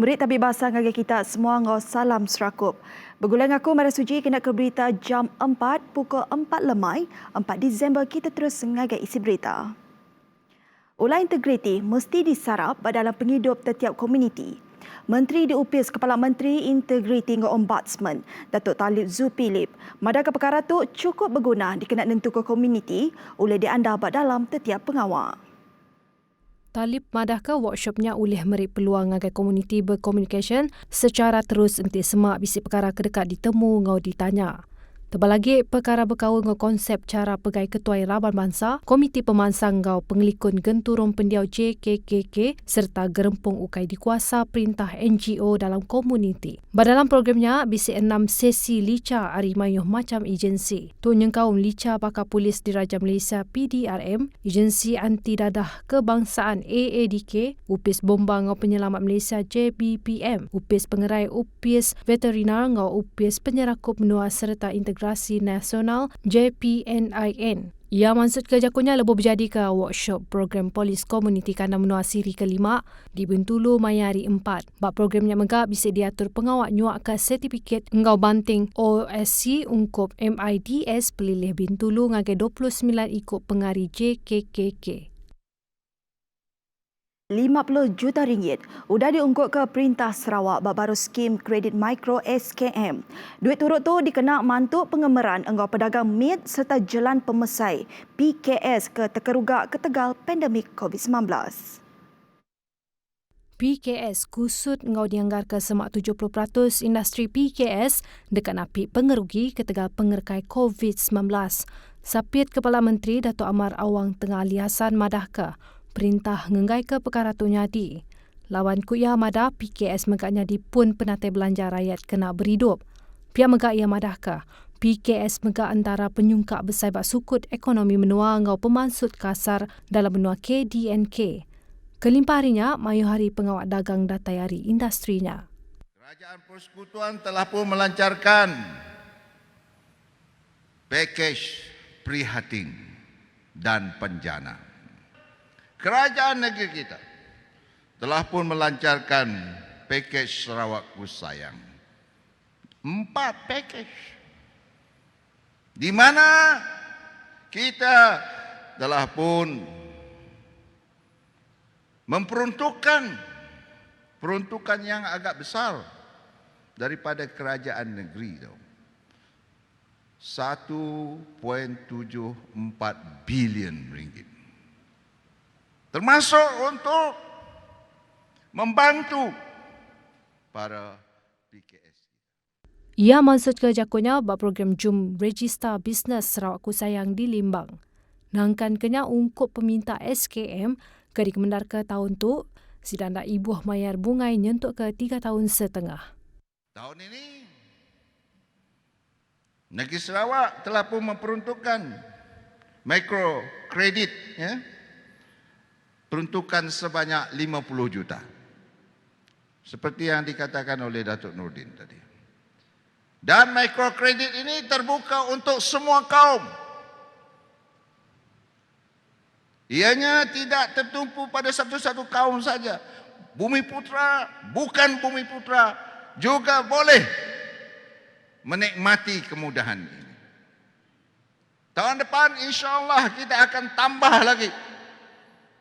Murid tabik bahasa ngagai kita semua ngau salam serakup. Bergulang aku Mara Suji kena ke berita jam 4 pukul 4 lemai 4 Disember kita terus ngagai isi berita. Ulah integriti mesti disarap dalam penghidup setiap komuniti. Menteri diupis Kepala Menteri Integriti dengan Ombudsman Datuk Talib Zulkifli. Madaka perkara tu cukup berguna dikena nentu ke komuniti oleh dianda dalam setiap pengawal. Talib madahkah workshopnya oleh meri peluang ngagai komuniti berkomunikasi secara terus enti semak bisi perkara kedekat ditemu ngau ditanya. Tebal lagi perkara berkawal ngau konsep cara pegai ketuai Raban Bangsa, Komiti Pemansang ngau pengelikun genturung pendiau JKKK serta gerempung ukai dikuasa perintah NGO dalam komuniti. Dalam programnya bisi 6 sesi lica arimayuh macam agensi. Tu nyengkaum lica bakal polis Diraja Malaysia PDRM, agensi anti dadah kebangsaan AADK, upis bomba ngau penyelamat Malaysia JBPM, upis pengerai upis veterinar ngau upis penyerakup menua serta integrasi nasional JPNIN. Ia maksud kejakunya lebih berjadi ke workshop program polis komuniti kandang menua siri kelima di Bintulu Mayari 4. Bak programnya megak bisa diatur pengawak nyuak ke sertifikat engkau banting OSC ungkup MIDS pelilih Bintulu ngagai 29 ikut pengari JKKK. RM50 juta sudah diungkut ke Perintah Sarawak baru skim kredit mikro SKM. Duit turut tu dikena mantuk pengemeran engkau pedagang mit serta jalan pemesai PKS ke Tekerugak ke Tegal pandemik COVID-19. PKS kusut engkau dianggar ke semak 70% industri PKS dekat napi pengerugi ke Tegal pengerkai COVID-19. Sapit Kepala Menteri Datuk Amar Awang Tengah Liasan madahkah perintah ngenggai ke perkara tu nyadi. Lawan kuya madah PKS megak nyadi pun penatai belanja rakyat kena berhidup. Pihak megak ia madahkah PKS megak antara penyungkak besar bak sukut ekonomi menua ngau pemansut kasar dalam menua KDNK. Kelimpah harinya, mayu hari pengawak dagang datai hari industrinya. Kerajaan Persekutuan telah pun melancarkan pakej prihatin dan penjana. Kerajaan negeri kita telah pun melancarkan pakej Sarawakku Sayang. 4 pakej. Di mana kita telah pun peruntukan yang agak besar daripada kerajaan negeri tu. 1.74 bilion ringgit. Termasuk untuk membantu para PKS. Ia maksud kejakunya bak program Jum Register Bisnes Sarawakku Sayang di Limbang. Nangkan kena ungkup peminta SKM ke dikemendar ke tahun tu, sidang dak ibuh mayar bungai nyentuk ke 3 tahun setengah. Tahun ini, negeri Sarawak telah pun memperuntukkan mikro kredit, peruntukan sebanyak 50 juta. Seperti yang dikatakan oleh Datuk Nordin tadi. Dan mikrokredit ini terbuka untuk semua kaum. Ianya tidak tertumpu pada satu-satu kaum saja. Bumi Putra, bukan Bumi Putra juga boleh menikmati kemudahan ini. Tahun depan insya-Allah kita akan tambah lagi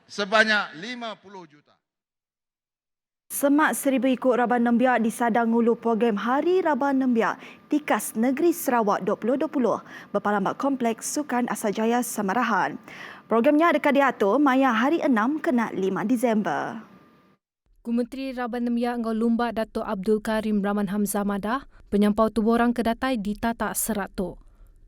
sebanyak 50 juta. Semak 1,000 ikut Raban Nembiak di Sadang Ngulu program Hari Raban Nembiak Tikas Negeri Sarawak 2020 berpalambak Kompleks Sukan Asajaya Samarahan. Programnya dekat diatur maya hari 6 kena 5 Disember. Kumenteri Raban Nembiak ngau Lumbat Datuk Abdul Karim Rahman Hamzah madah penyampau tubuh orang kedatai ditatak serat tu.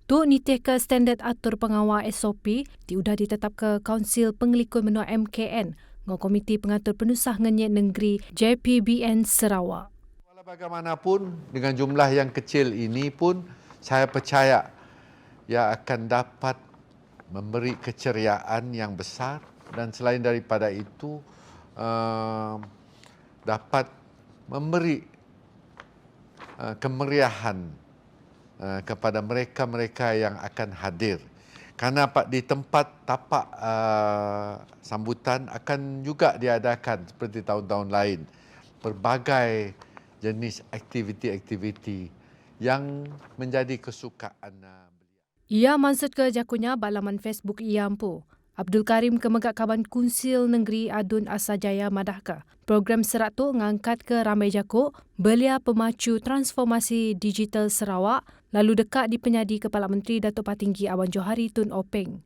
Tu nitih ke standard atur pengawal SOP diudah ditetap ke Kaunsil Pengelikun Menua MKN ngau Komiti Pengatur Penusah Ngenyek Negeri JPBN Sarawak. Walau bagaimanapun dengan jumlah yang kecil ini pun saya percaya ia akan dapat memberi keceriaan yang besar dan selain daripada itu dapat memberi kemeriahan kepada mereka-mereka yang akan hadir. Karena di tempat tapak sambutan akan juga diadakan seperti tahun-tahun lain. pelbagai jenis aktiviti-aktiviti yang menjadi kesukaan beliau. Ia maksud ke jakunya balaman Facebook IAMPU. Abdul Karim Kemegak Kaban Kunsil Negeri Adun Asajaya Madahka. Program serat tu ngangkat ke ramai jakuk belia pemacu transformasi digital Sarawak lalu dekat di penyadi Kepala Menteri Datuk Patinggi Awan Johari Tun Openg.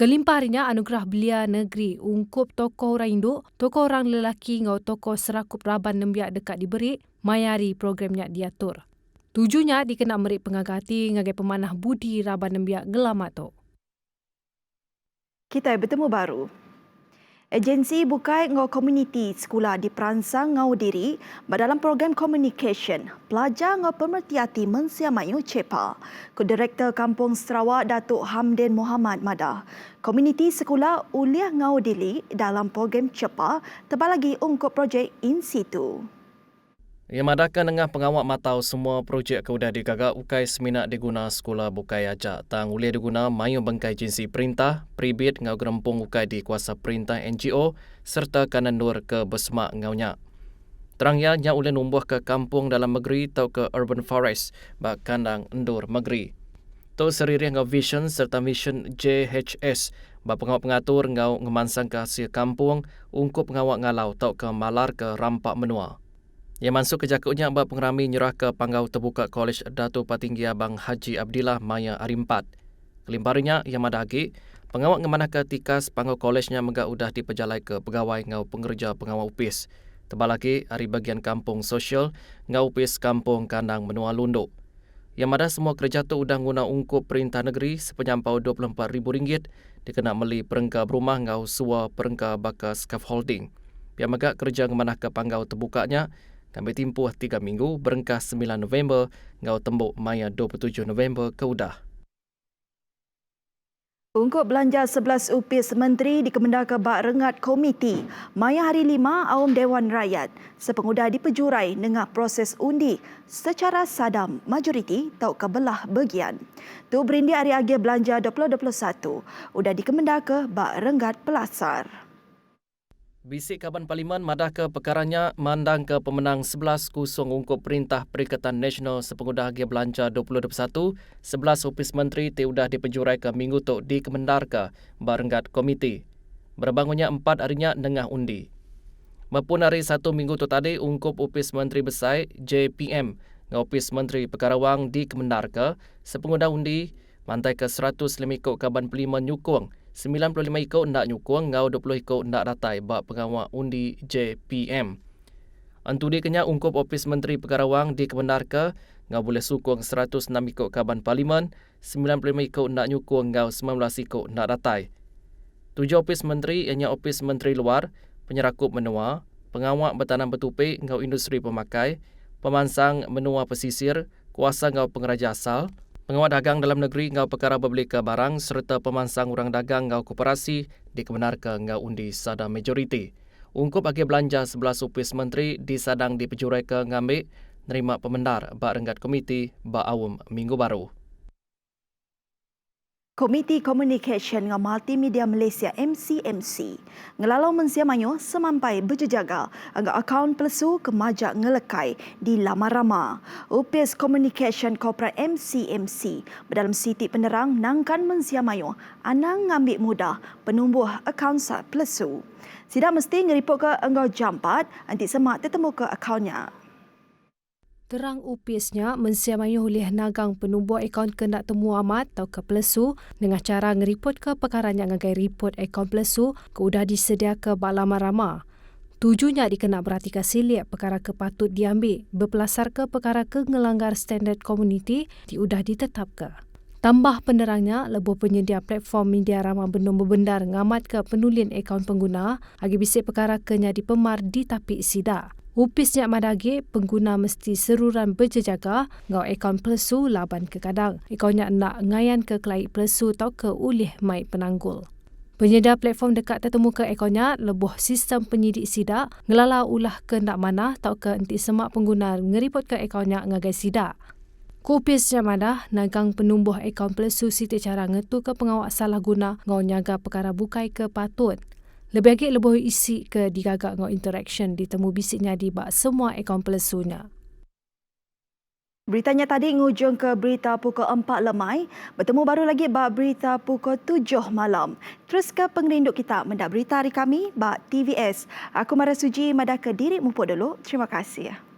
Kelimpah harinya anugerah belia negeri ungkup tokoh orang induk, tokoh orang lelaki ngau tokoh serakup Raban Nembiak dekat diberi, mayari programnya diatur. Tujunya dikena merik pengagati ngagai pemanah budi Raban Nembiak gelamat tu. Kita bertemu baru. Agensi bukai ngau komuniti sekolah diperansang ngau diri dalam program communication pelajar ngau pemerhati mensiamayu CEPA. Ko-Direktor Kampung Sarawak Datuk Hamdin Muhammad Madah. Komuniti sekolah uliah ngau diri dalam program CEPA tebal lagi ungkup projek in situ. Ia madahkan dengan pengawak matau semua projek ke udah digagak ukai seminat diguna sekolah bukai ajak. Tang uliah diguna mayu bengkai jinsi perintah, pribit ngau gerempung ukai di kuasa perintah NGO serta kanan nur ke bersemak ngaunya. Terangnya nya uliah numbuh ke kampung dalam negeri atau ke urban forest bak kandang endur negeri. Tu seririh ngau vision serta mission JHS bak pengawak pengatur ngau ngemansang ke hasil kampung ungkup pengawak ngalau tau ke malar ke rampak menua. Yang masuk ke jakutnya bab pengerami nyerah ke Panggau Terbuka Kolej Datuk Patinggi Abang Haji Abdillah Maya Arimpat. Kelimparinya yang madagi, pengawak ngemanah ke tikas Panggau Kolejnya megak udah diperjalai ke pegawai ngau pengerja pengawal upis. Tebal lagi hari bagian kampung sosial ngau upis kampung kandang menua lunduk. Yang mana semua kerja tu udah guna ungkup perintah negeri sepenyampau RM24,000 dikena meli perengka berumah ngau suwa perengka bakas scaffolding. Yang megak kerja ngemanah ke Panggau Terbukanya kami timpuh 3 minggu berengkas 9 November ngau tembuk Maya 27 November ke udah. Ungkup belanja 11 upis menteri dikemendar ke bak rengat komiti Maya Hari 5 Awam Dewan Rakyat sepengudah dipejurai dengan proses undi secara sadam majoriti tau ke belah bagian. Tu berindi hari agil belanja 2021 udah dikemendar ke bak rengat pelasar. Bisik Kaban Parlimen madah ke perkaranya mandang ke pemenang 11-0 ungkup Perintah Perikatan Nasional sepengudah Agil Belanja 2021, 11 opis menteri tiudah dipenjurai ke minggu tu dikemendar ke barenggat komiti. Berbangunnya 4 harinya nengah undi. Mapun hari 1 minggu tu tadi ungkup opis menteri besar JPM ngau opis menteri perkara wang dikemendar ke sepengudah undi mantai ke 105 ikut Kaban Parlimen nyukung 95 ikut ndak nyukung ngau 20 ikut ndak datai bak pengawak undi JPM. Antudi kenya ungkup opis menteri perkara wang dikemendar ke ngau boleh sukung 106 ikut Kaban Parlimen, 95 ikut ndak nyukung ngau 19 ikut ndak datai. 7 opis menteri ianya opis menteri luar, penyerakup menua, pengawak bertanam bertupik ngau industri pemakai, pemansang menua pesisir, kuasa ngau pengeraja asal, pengawal dagang dalam negeri ngau perkara berbeli ke barang serta pemansang orang dagang ngau koperasi dikebenar ke ngau undi sadam majoriti. Ungkup agil belanja 11 upis menteri disadang dipejurai ke ngambil nerima pemendar bak renggat komiti bak awam minggu baru. Komiti Communication dengan Multimedia Malaysia MCMC ngelalau mensiamanyo semampai berjejaga angga akaun pelesu ke majak ngelekai di Lama Rama. Upis Communication Corporate MCMC berdalam siti penerang nangkan mensiamanyo anang ngambil mudah penumbuh akaun sat pelesu. Sidak mesti ngeriput ke enggau jampat anti semak tertemu ke akaunnya. Terang upisnya mensiamayu oleh nagang penumbuh akaun kendak temu amat atau ke pelesu dengan cara ngeripot ke perkaranya ngagai report akaun pelesu ke udah disedia ke Balama Rama. Tujunya dikena berhatikan silik perkara ke patut diambil berpelasar ke perkara ke ngelanggar standard komuniti diudah ditetap ke. Tambah penerangnya, lebuh penyedia platform media ramah benung berbendar ngamat ke penulin akaun pengguna agi bisik perkara kenya dipemar di tapik sida. Upisnya madagi, pengguna mesti seruran berjejaga ngau akaun pelesu laban ke kadang. Akaunnya nak ngayan ke kelai pelesu atau ke ulih mai penanggul. Penyedia platform dekat tertemu ke akaunnya lebuh sistem penyidik sidak ngelala ulah ke ndak mana atau ke enti semak pengguna ngeripot ke akaunnya ngagai sidak. Kupisnya madah nagang penumbuh akaun pelesu siti cara ngetu ke pengawak salah guna ngau nyaga perkara bukai ke patut. Lebih lagi lebih isi ke digagak ngau interaction ditemu bisiknya di bak semua akaun pelesunya. Beritanya tadi ngujung ke berita pukul 4 lemai. Bertemu baru lagi bak berita pukul 7 malam. Terus ke pengerinduk kita mendak berita hari kami bak TVS. Aku Mara Suji madah ke diri mumpuk dulu. Terima kasih.